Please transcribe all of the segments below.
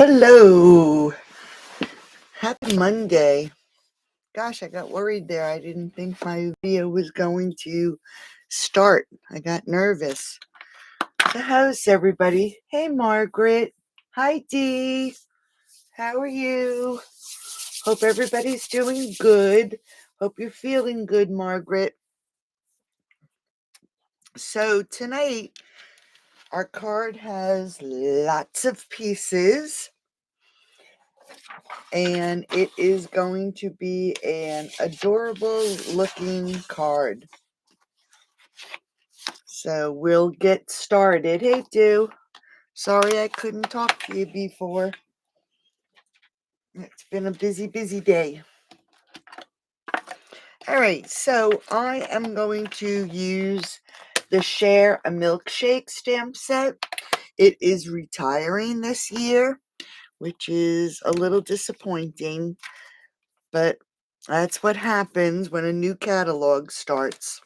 Hello. Happy Monday. Gosh, I got worried there. I didn't think my video was going to start. I got nervous. So how's everybody? Hey, Margaret. Hi, Dee. How are you? Hope everybody's doing good. Hope you're feeling good, Margaret. So tonight, our card has lots of pieces. And it is going to be an adorable looking card. So we'll get started. Hey, Do. Sorry I couldn't talk to you before. It's been a busy, busy day. All right, so I am going to use the Share a Milkshake stamp set. It is retiring this year, which is a little disappointing, but that's what happens when a new catalog starts.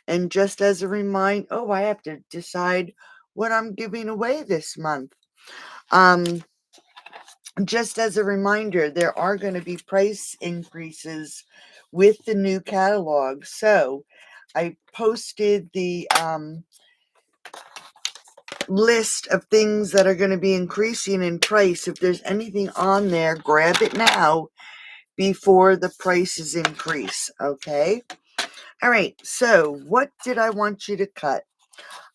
And just as a reminder, I have to decide what I'm giving away this month. Just as a reminder, there are going to be price increases with the new catalog. So I posted the list of things that are going to be increasing in price. If there's anything on there, grab it now before the prices increase. Okay. All right. So what did I want you to cut?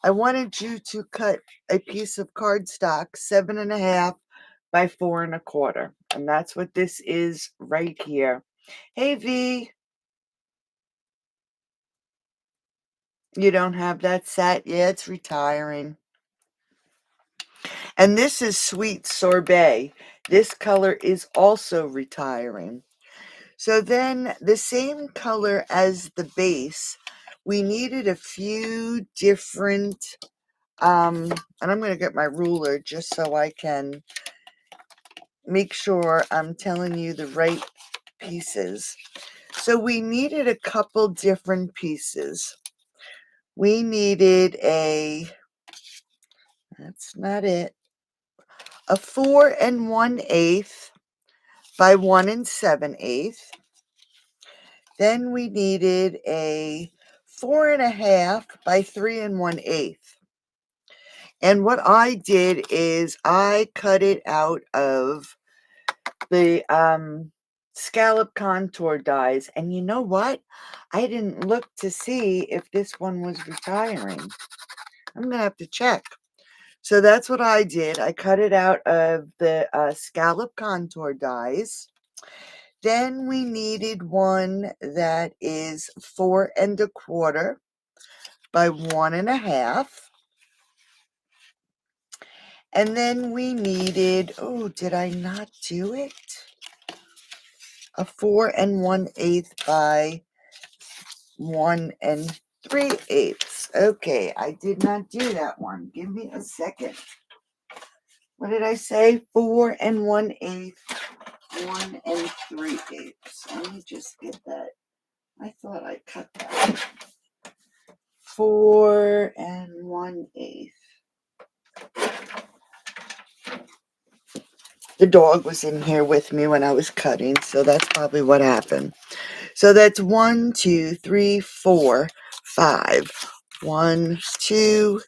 I wanted you to cut a piece of cardstock 7.5 by 4.25. And that's what this is right here. Hey, V, you don't have that set? Yeah, it's retiring. And this is Sweet Sorbet. This color is also retiring. So then the same color as the base, we needed a few different, and I'm going to get my ruler just so I can make sure I'm telling you the right pieces. So we needed a couple different pieces. We needed that's not it, a 4 1/8 by 1 7/8. Then we needed a 4.5 by 3 1/8. And what I did is I cut it out of the scallop contour dies. And you know what? I didn't look to see if this one was retiring. I'm going to have to check. So that's what I did. I cut it out of the scallop contour dies. Then we needed one that is 4 1/4 by 1 1/2. And then we needed, did I not do it? A 4 1/8 by 1 3/8. Okay, I did not do that one. Give me a second. What did I say? 4 1/8, 1 3/8. Let me just get that. I thought I cut that. 4 1/8. The dog was in here with me when I was cutting, so that's probably what happened. So that's 1, 2, 3, 4, 5. 1, 2,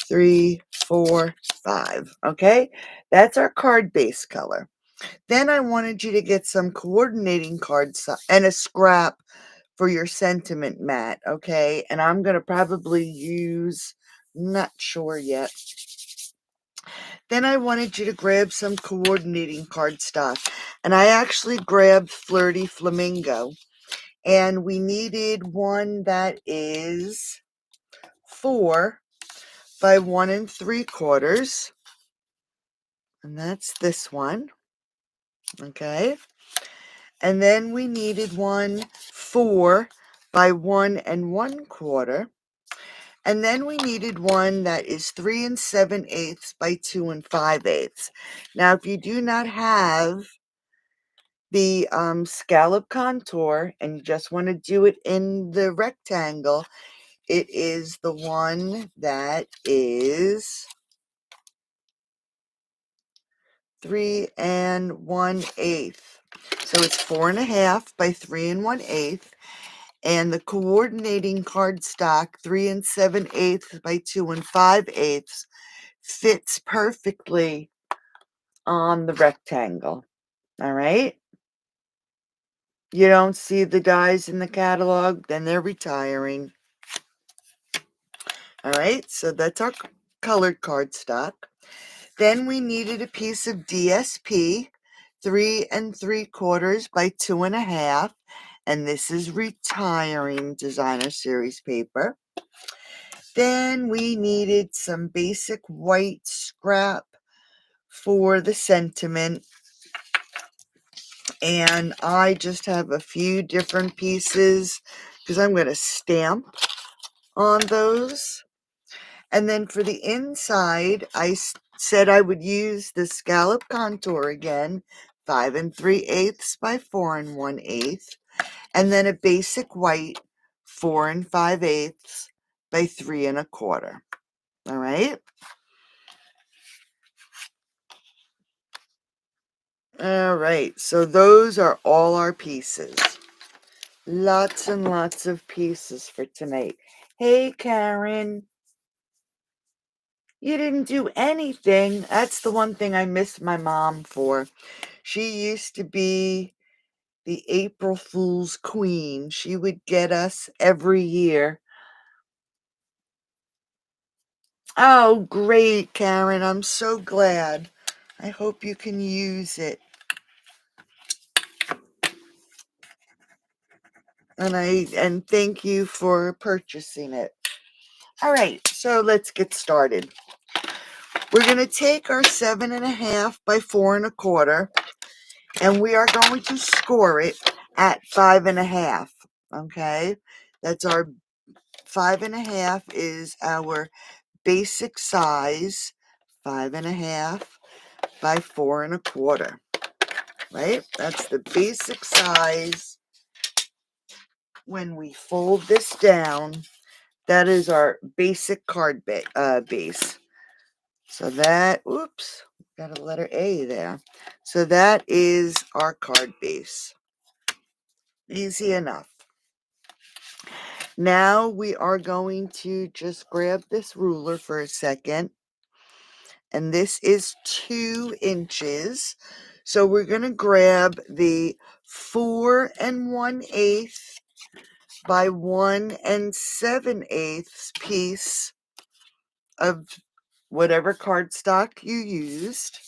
3, 4, 5. Okay, that's our card base color. Then I wanted you to get some coordinating cards and a scrap for your sentiment mat. Okay, and I'm going to probably use, not sure yet. Then I wanted you to grab some coordinating cardstock. And I actually grabbed Flirty Flamingo. And we needed one that is 4 by 1 3/4. And that's this one. Okay. And then we needed one 4 by 1 1/4. And then we needed one that is 3 7/8 by 2 5/8. Now, if you do not have the scallop contour and you just want to do it in the rectangle, it is the one that is 3 1/8. So it's 4.5 by 3 1/8. And the coordinating cardstock, 3 7/8 by 2 5/8, fits perfectly on the rectangle. All right. You don't see the dies in the catalog, then they're retiring. All right, so that's our colored cardstock. Then we needed a piece of DSP, 3 3/4 by 2.5, and this is retiring designer series paper. Then we needed some basic white scrap for the sentiment, and I just have a few different pieces because I'm going to stamp on those. And then for the inside, I said I would use the scallop contour again, 5 3/8 by 4 1/8, and then a basic white, 4 5/8 by 3 1/4. All right. All right. So those are all our pieces. Lots and lots of pieces for tonight. Hey, Karen. You didn't do anything. That's the one thing I miss my mom for. She used to be the April Fool's queen. She would get us every year. Oh, great, Karen. I'm so glad. I hope you can use it. And thank you for purchasing it. All right, so let's get started. We're going to take our 7.5 by 4 1/4, and we are going to score it at 5.5. Okay, that's our 5.5 is our basic size, 5.5 by 4 1/4. Right, that's the basic size. When we fold this down, that is our basic card base. So that, oops, got a letter A there. So that is our card base. Easy enough. Now we are going to just grab this ruler for a second. And this is 2 inches. So we're going to grab the 4 1/8 by 1 7/8 piece of whatever cardstock you used.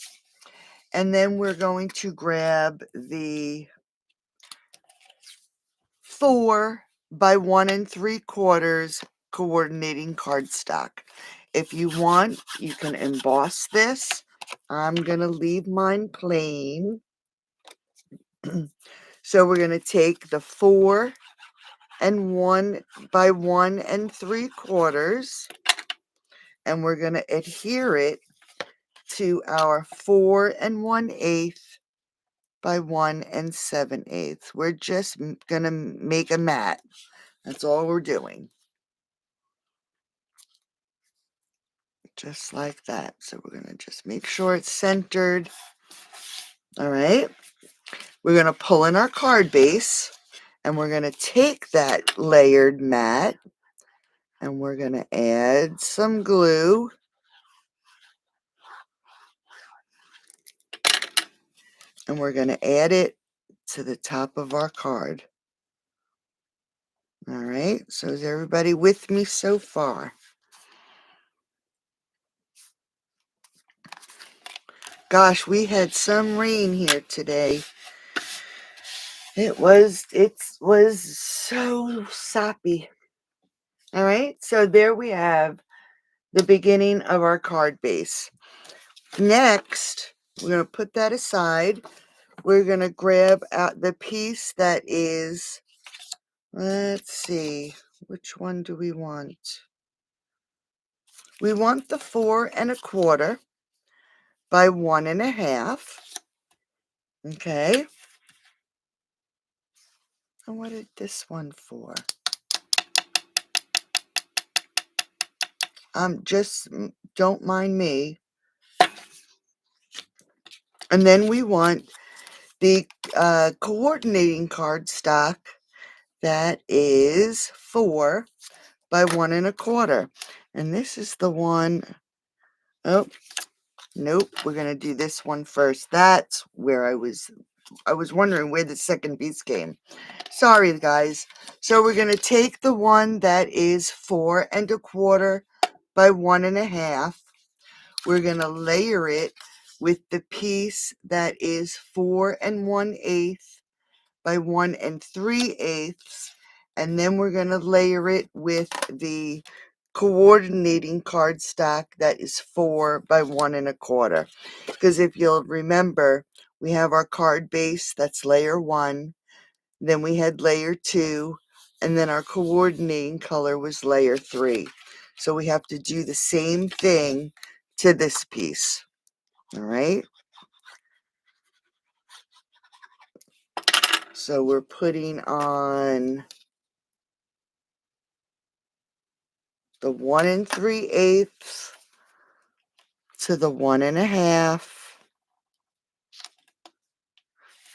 And then we're going to grab the 4 by 1 3/4 coordinating cardstock. If you want, you can emboss this. I'm going to leave mine plain. So we're going to take the 4 1 by 1 3/4, and we're going to adhere it to our 4 1/8 by 1 7/8. We're just going to make a mat. That's all we're doing. Just like that. So we're going to just make sure it's centered. All right. We're going to pull in our card base, and we're going to take that layered mat, and we're going to add some glue. And we're going to add it to the top of our card. All right. So is everybody with me so far? Gosh, we had some rain here today. It was so soppy. All right, so there we have the beginning of our card base. Next, we're going to put that aside. We're going to grab out the piece that is, let's see, which one do we want? We want the 4 1/4 by 1.5. Okay. And what is this one for? Just don't mind me. And then we want the coordinating cardstock that is 4 by 1 1/4. And this is the one, oh, nope, we're going to do this one first. That's where I was wondering where the second piece came. Sorry, guys. So we're going to take the one that is 4 1/4 by 1 1/2. We're going to layer it with the piece that is 4 1/8 by 1 3/8. And then we're going to layer it with the coordinating cardstock that is 4 by 1 1/4. Because if you'll remember, we have our card base, that's layer 1. Then we had layer 2, and then our coordinating color was layer 3. So we have to do the same thing to this piece. All right. So we're putting on the 1 3/8 to the 1 1/2.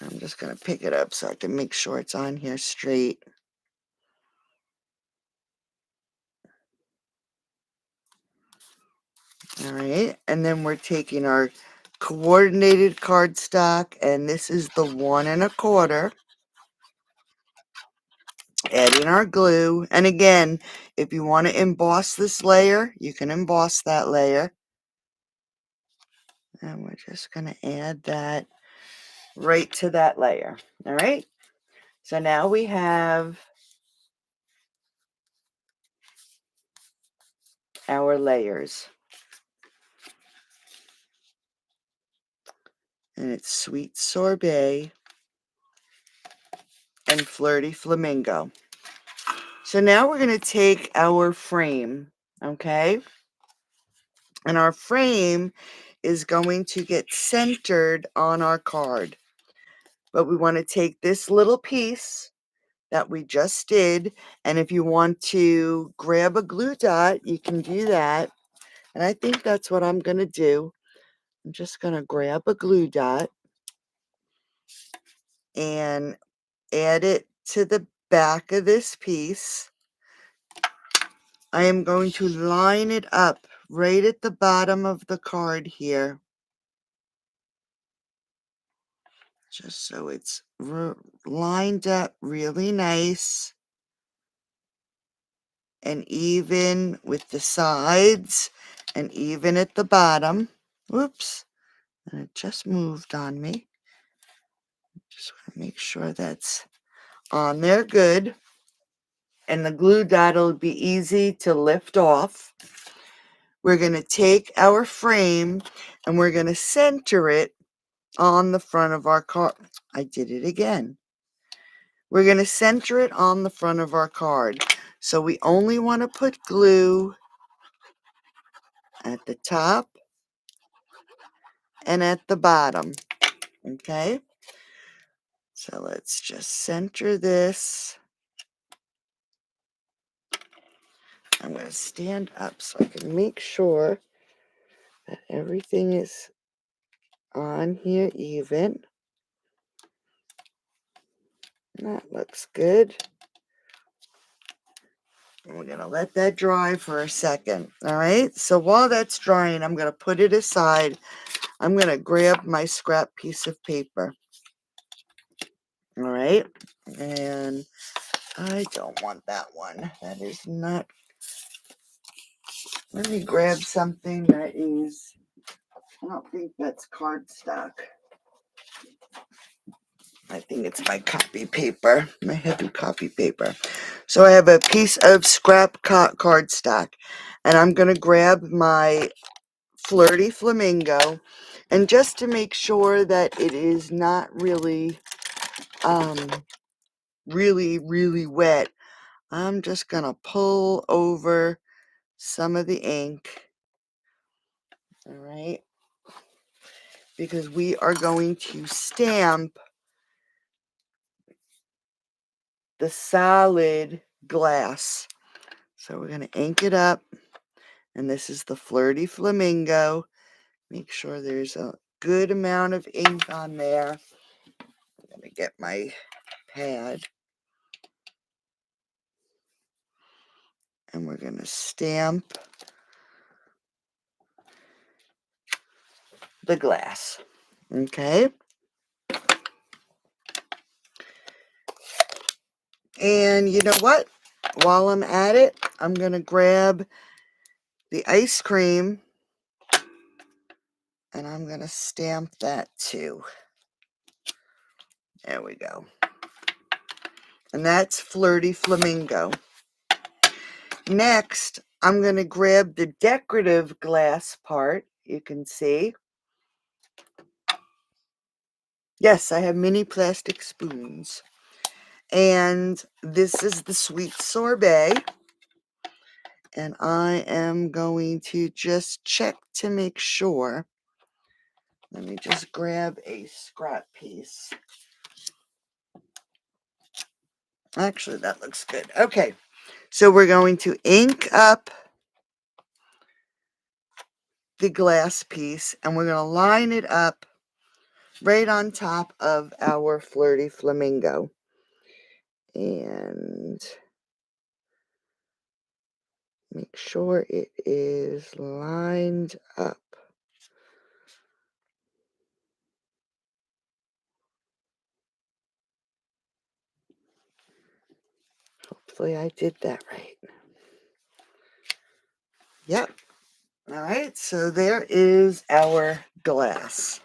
I'm just going to pick it up so I can make sure it's on here straight. All right, and then we're taking our coordinated cardstock, and this is the 1 1/4. Adding our glue, and again, if you want to emboss this layer, you can emboss that layer. And we're just going to add that right to that layer. All right, so now we have our layers. And it's Sweet Sorbet and Flirty Flamingo. So now we're going to take our frame, okay? And our frame is going to get centered on our card. But we want to take this little piece that we just did, and if you want to grab a glue dot, you can do that. And I think that's what I'm going to do. I'm just going to grab a glue dot and add it to the back of this piece. I am going to line it up right at the bottom of the card here, just so it's lined up really nice and even with the sides and even at the bottom. Whoops, and it just moved on me. Just want to make sure that's on there good. And the glue dot will be easy to lift off. We're going to take our frame and we're going to center it on the front of our card. I did it again. We're going to center it on the front of our card. So we only want to put glue at the top and at the bottom. Okay? So let's just center this. I'm going to stand up so I can make sure that everything is on here even. That looks good. And we're going to let that dry for a second. All right. So while that's drying, I'm going to put it aside. I'm going to grab my scrap piece of paper. All right. And I don't want that one. That is not. Let me grab something that is, I don't think that's cardstock. I think it's my copy paper, my heavy copy paper. So I have a piece of scrap cardstock, and I'm going to grab my Flirty Flamingo, and just to make sure that it is not really, really wet, I'm just going to pull over some of the ink, all right, because we are going to stamp the solid glass. So we're going to ink it up, and this is the Flirty Flamingo. Make sure there's good amount of ink on there. I'm going to get my pad. And we're going to stamp the glass. Okay. And you know what? While I'm at it, I'm going to grab the ice cream and I'm going to stamp that too. There we go. And that's Flirty Flamingo. Next, I'm going to grab the decorative glass part. You can see. Yes, I have mini plastic spoons. And this is the sweet sorbet. And I am going to just check to make sure. Let me just grab a scrap piece. Actually, that looks good. Okay, so we're going to ink up the glass piece and we're going to line it up right on top of our Flirty Flamingo. And make sure it is lined up. Hopefully I did that right. Yep. All right, so there is our glass.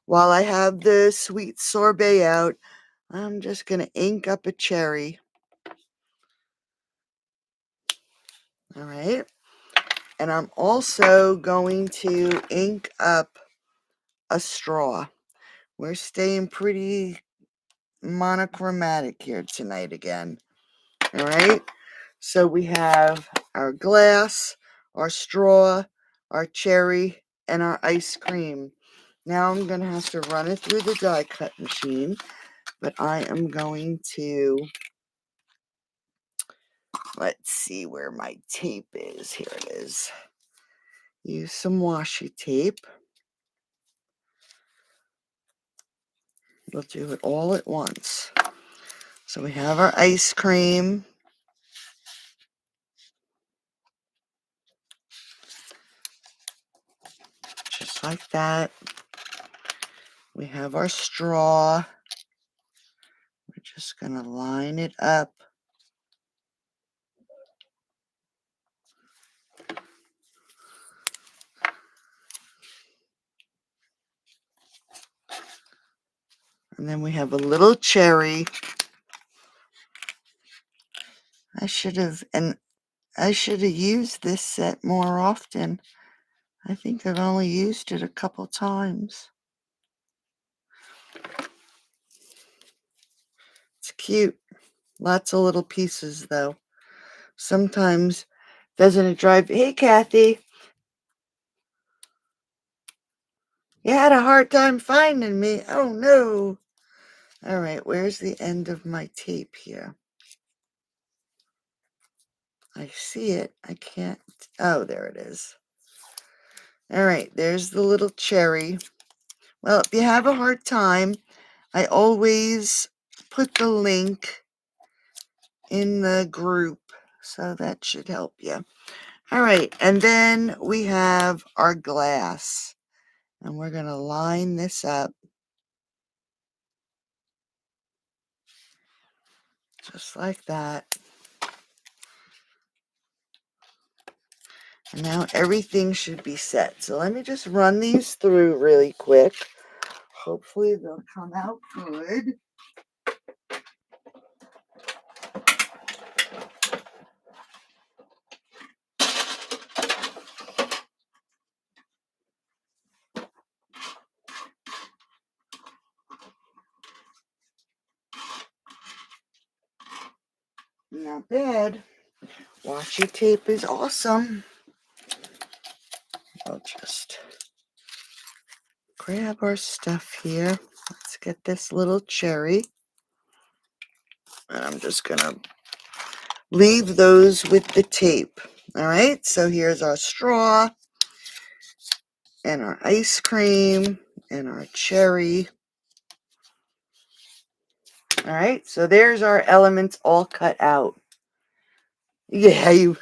While I have the sweet sorbet out, I'm just going to ink up a cherry. All right. And I'm also going to ink up a straw. We're staying pretty monochromatic here tonight again. All right. So we have our glass, our straw, our cherry, and our ice cream. Now I'm going to have to run it through the die cut machine, but I am going to, let's see where my tape is. Here it is. Use some washi tape. We'll do it all at once. So we have our ice cream. Just like that. We have our straw. We're just going to line it up. And then we have a little cherry. I should have used this set more often. I think I've only used it a couple times. It's cute. Lots of little pieces though. Sometimes, doesn't it drive? Hey Kathy, you had a hard time finding me. Oh no. All right, where's the end of my tape here? I see it. I can't. Oh, there it is. All right, there's the little cherry. Well, if you have a hard time, I always put the link in the group, so that should help you. All right, and then we have our glass, and we're going to line this up just like that. And now everything should be set. So let me just run these through really quick. Hopefully they'll come out good. Not bad. Washi tape is awesome. I'll just grab our stuff here. Let's get this little cherry. And I'm just going to leave those with the tape. All right, so here's our straw. and our ice cream and our cherry. All right, so there's our elements all cut out. Yeah,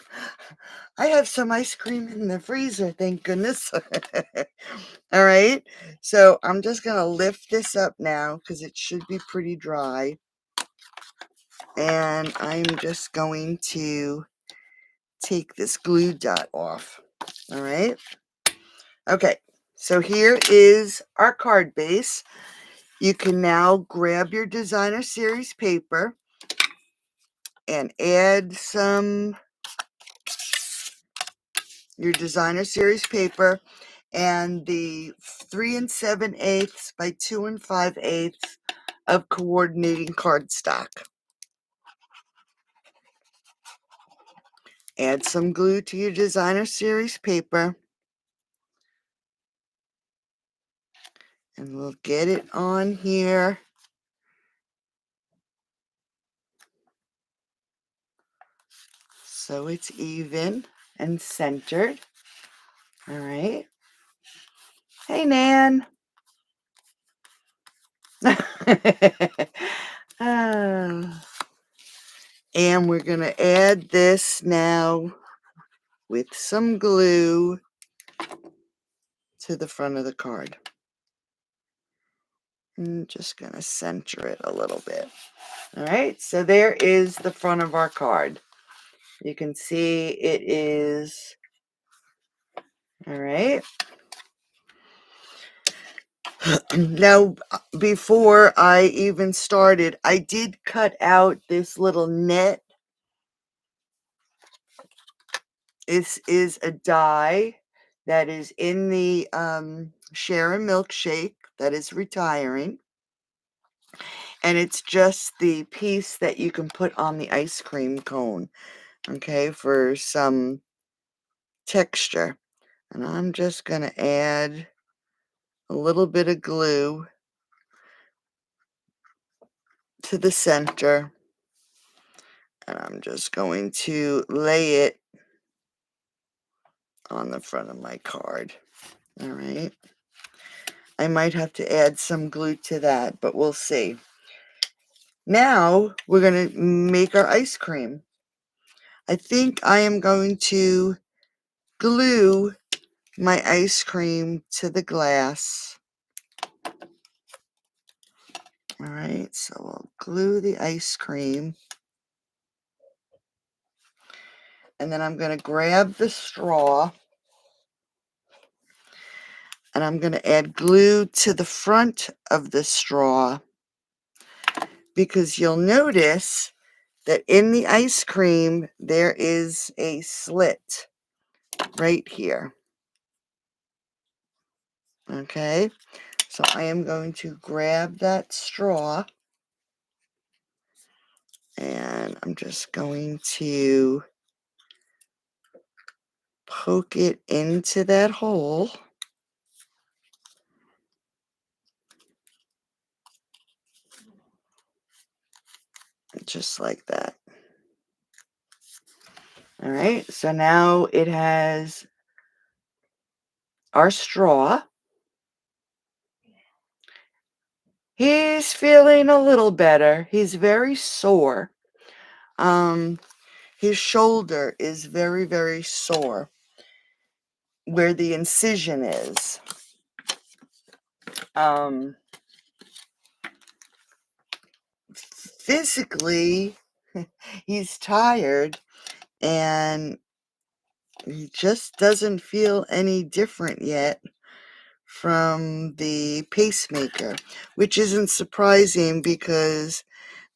I have some ice cream in the freezer, thank goodness. All right, so I'm just going to lift this up now because it should be pretty dry. And I'm just going to take this glue dot off. All right. Okay, so here is our card base. You can now grab your designer series paper and add your designer series paper and the 3 7/8 by 2 5/8 of coordinating cardstock. Add some glue to your designer series paper and we'll get it on here so it's even and centered. All right. Hey, Nan. Ah. And we're going to add this now with some glue to the front of the card. I'm just going to center it a little bit. All right, so there is the front of our card. You can see it is, all right. Now, before I even started, I did cut out this little net. This is a die that is in the Share a Milkshake that is retiring. And it's just the piece that you can put on the ice cream cone, okay, for some texture. And I'm just going to add a little bit of glue to the center. And I'm just going to lay it on the front of my card. All right. I might have to add some glue to that, but we'll see. Now we're going to make our ice cream. I think I am going to glue my ice cream to the glass. All right, so I'll glue the ice cream. And then I'm going to grab the straw. And I'm going to add glue to the front of the straw. Because you'll notice that in the ice cream, there is a slit right here. Okay, so I am going to grab that straw. And I'm just going to poke it into that hole. Just like that. All right, so now it has our straw. He's feeling a little better. He's very sore. His shoulder is very, very sore where the incision is. Physically, he's tired and he just doesn't feel any different yet from the pacemaker, which isn't surprising because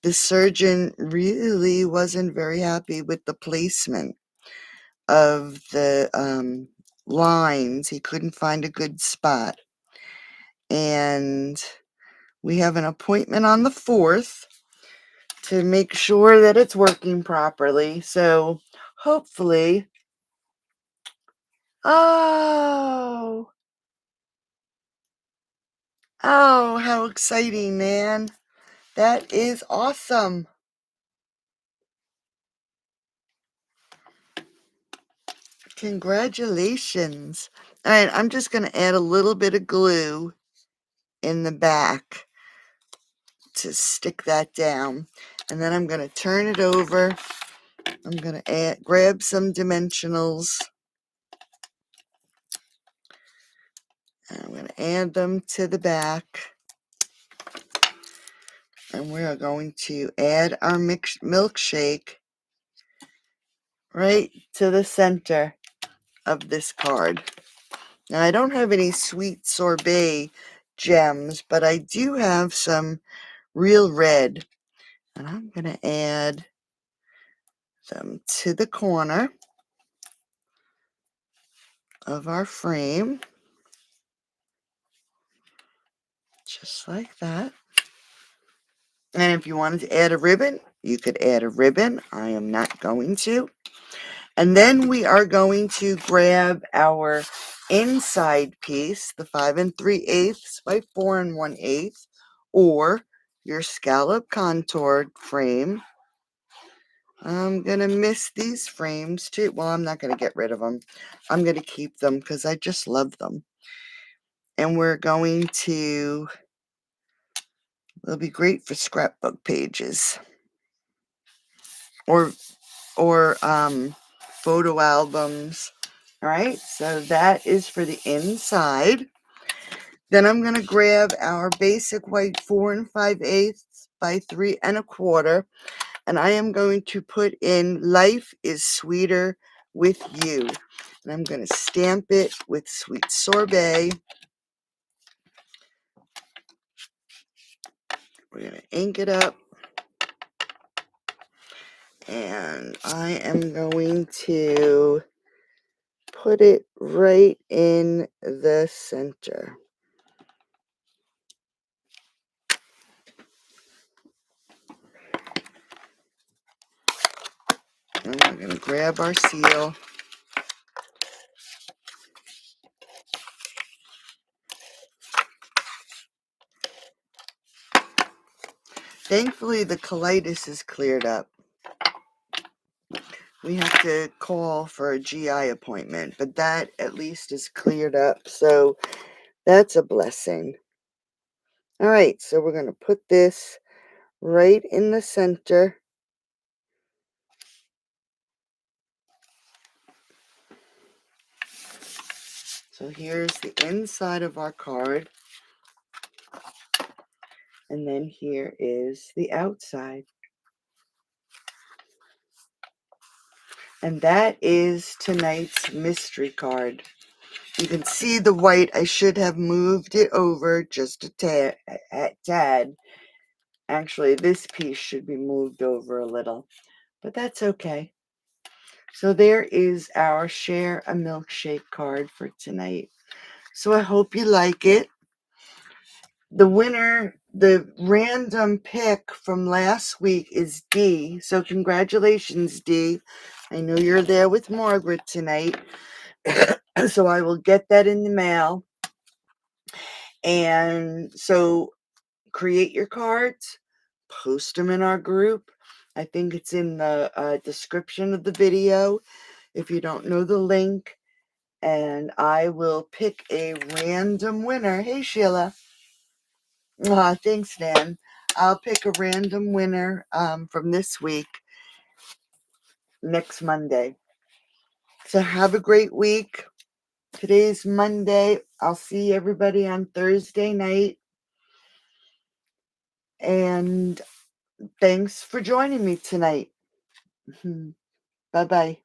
the surgeon really wasn't very happy with the placement of the lines. He couldn't find a good spot. And we have an appointment on the 4th to make sure that it's working properly. So hopefully, oh, how exciting, man. That is awesome. Congratulations. All right, I'm just going to add a little bit of glue in the back to stick that down. And then I'm going to turn it over. I'm going to grab some dimensionals. And I'm going to add them to the back. And we are going to add our milkshake right to the center of this card. Now, I don't have any sweet sorbet gems, but I do have some real red. And I'm going to add them to the corner of our frame. Just like that. And if you wanted to add a ribbon, you could add a ribbon. I am not going to. And then we are going to grab our inside piece, the 5 3/8 by 4 1/8, or your scallop contoured frame. I'm going to miss these frames too. Well, I'm not going to get rid of them. I'm going to keep them because I just love them. And we're going to, they'll be great for scrapbook pages or photo albums. All right, so that is for the inside. Then I'm going to grab our basic white 4 5/8 by 3 1/4, and I am going to put in Life is Sweeter with You. And I'm going to stamp it with Sweet Sorbet. We're going to ink it up. And I am going to put it right in the center. And we're going to grab our seal. Thankfully, the colitis is cleared up. We have to call for a GI appointment, but that at least is cleared up. So that's a blessing. All right, so we're going to put this right in the center. So here's the inside of our card. And then here is the outside. And that is tonight's mystery card. You can see the white. I should have moved it over just a tad. Actually, this piece should be moved over a little, but that's okay. So there is our Share a Milkshake card for tonight. So I hope you like it. The winner, the random pick from last week is D. So congratulations, D. I know you're there with Margaret tonight. So I will get that in the mail. And so create your cards, post them in our group. I think it's in the description of the video if you don't know the link. And I will pick a random winner. Hey, Sheila. Thanks, Dan. I'll pick a random winner from this week next Monday. So have a great week. Today's Monday. I'll see everybody on Thursday night. And thanks for joining me tonight. Bye-bye.